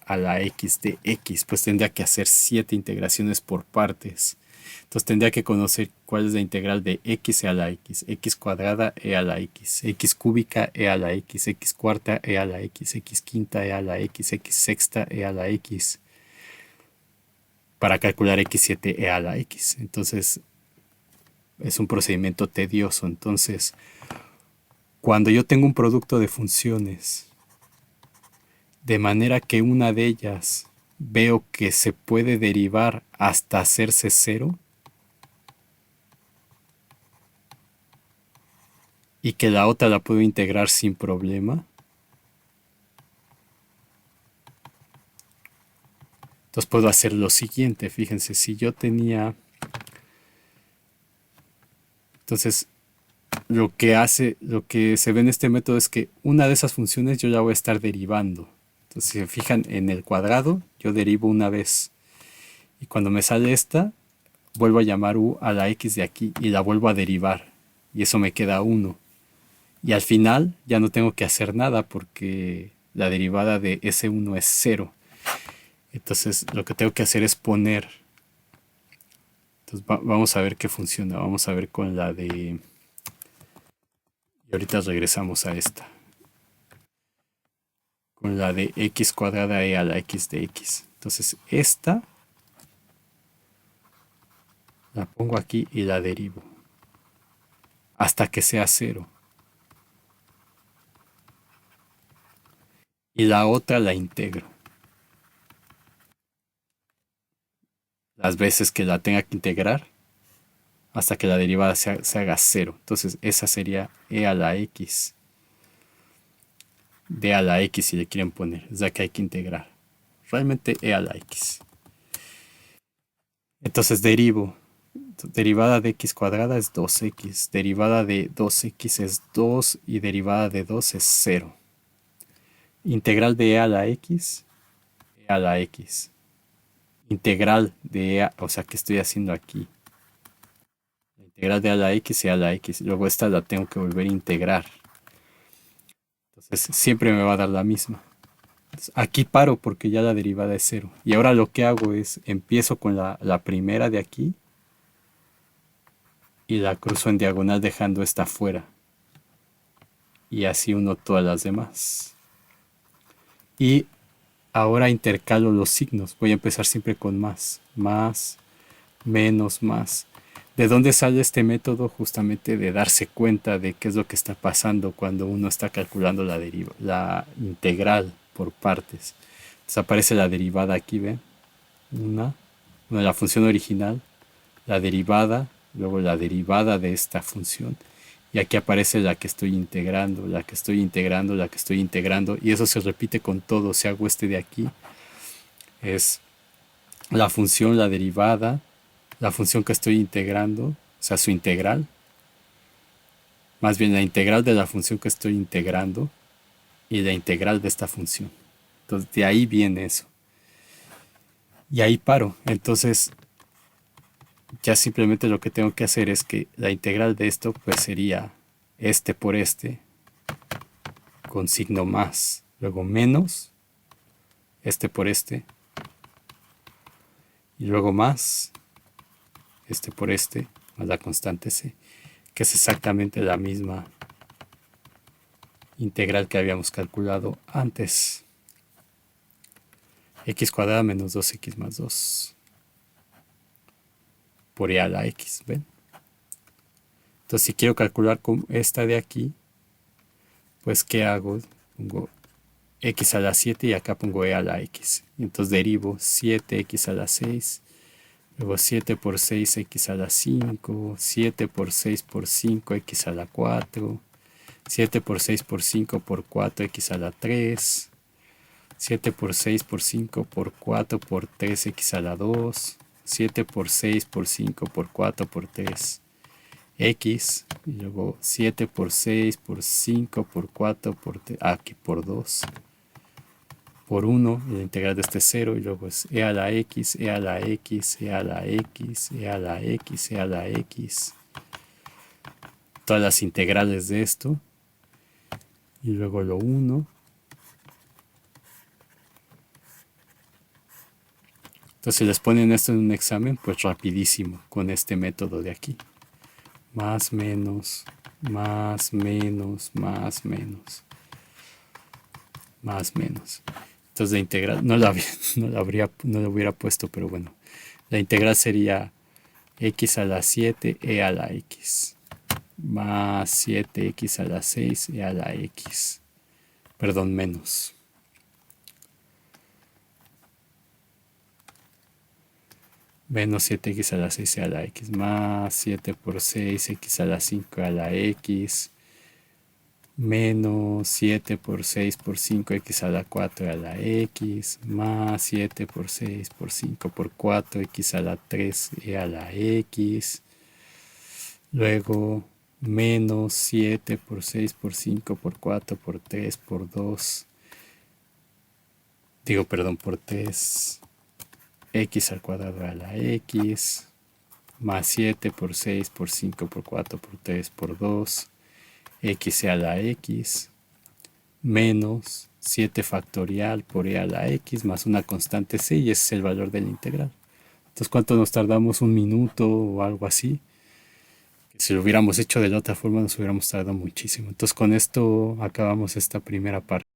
a la x de x? Pues tendría que hacer 7 integraciones por partes. Entonces tendría que conocer cuál es la integral de x e a la x, x cuadrada e a la x cúbica e a la x cuarta e a la x quinta e a la x sexta e a la x, para calcular x7 e a la x. Entonces es un procedimiento tedioso. Entonces, cuando yo tengo un producto de funciones, de manera que una de ellas veo que se puede derivar hasta hacerse cero, y que la otra la puedo integrar sin problema, entonces puedo hacer lo siguiente. Fíjense, si yo tenía, entonces lo que se ve en este método es que una de esas funciones yo la voy a estar derivando. Entonces, si se fijan en el cuadrado, yo derivo una vez, y cuando me sale esta, vuelvo a llamar u a la x de aquí y la vuelvo a derivar, y eso me queda 1. Y al final ya no tengo que hacer nada porque la derivada de S1 es 0. Entonces lo que tengo que hacer es poner. Entonces vamos a ver qué funciona. Vamos a ver con la de... Y ahorita regresamos a esta. Con la de x cuadrada e a la x de x. Entonces esta la pongo aquí y la derivo hasta que sea 0. Y la otra la integro las veces que la tenga que integrar hasta que la derivada se haga 0. Entonces esa sería e a la x, d a la x si le quieren poner, es la que hay que integrar. Realmente e a la x. Entonces derivo. Derivada de x cuadrada es 2x, derivada de 2x es 2 y derivada de 2 es 0. Integral de e a la x, e a la x. Integral de e a, o sea, ¿qué estoy haciendo aquí? Integral de a la x y a la x. Luego esta la tengo que volver a integrar. Entonces siempre me va a dar la misma. Entonces, aquí paro porque ya la derivada es 0. Y ahora lo que hago es, empiezo con la primera de aquí y la cruzo en diagonal dejando esta fuera. Y así uno todas las demás. Y ahora intercalo los signos. Voy a empezar siempre con más, menos, más. ¿De dónde sale este método? Justamente de darse cuenta de qué es lo que está pasando cuando uno está calculando la integral por partes. Entonces aparece la derivada aquí, ¿ven? La función original, la derivada, luego la derivada de esta función. Y aquí aparece la que estoy integrando, la que estoy integrando, la que estoy integrando. Y eso se repite con todo. Si hago este de aquí, es la función, la derivada, la función que estoy integrando, o sea, su integral, más bien la integral de la función que estoy integrando y la integral de esta función. Entonces, de ahí viene eso. Y ahí paro. Entonces, ya simplemente lo que tengo que hacer es que la integral de esto, pues sería este por este, con signo más, luego menos, este por este, y luego más, este por este, más la constante c, que es exactamente la misma integral que habíamos calculado antes. X cuadrada menos 2x más 2 por e a la x, ¿ven? Entonces si quiero calcular con esta de aquí, pues ¿qué hago? Pongo x a la 7 y acá pongo e a la x. Y entonces derivo 7x a la 6, luego 7 por 6 x a la 5, 7 por 6 por 5 x a la 4, 7 por 6 por 5 por 4 x a la 3, 7 por 6 por 5 por 4 por 3 x a la 2, 7 por 6 por 5 por 4 por 3 x, y luego 7 por 6 por 5 por 4 por 3, aquí por 2 por 1, y la integral de este es 0, y luego es e a la x, e a la x, e a la x, e a la x, e a la x, todas las integrales de esto, y luego lo 1, Entonces, si les ponen esto en un examen, pues rapidísimo con este método de aquí. Más, menos, más, menos, más, menos, más, menos. Entonces, la integral, no lo hubiera puesto, pero bueno. La integral sería x a la 7 e a la x más 7x a la 6 e a la x. Perdón, menos. Menos 7x a la 6 a la x, más 7 por 6, x a la 5 a la x, menos 7 por 6 por 5, x a la 4 a la x, más 7 por 6 por 5 por 4, x a la 3 a la x, luego menos 7 por 6 por 5 por 4 por 3 por 2, por 3 x al cuadrado a la x, más 7 por 6 por 5 por 4 por 3 por 2, x a la x, menos 7 factorial por e a la x, más una constante c, y ese es el valor de la integral. Entonces, ¿cuánto nos tardamos? Un minuto o algo así. Si lo hubiéramos hecho de la otra forma, nos hubiéramos tardado muchísimo. Entonces, con esto acabamos esta primera parte.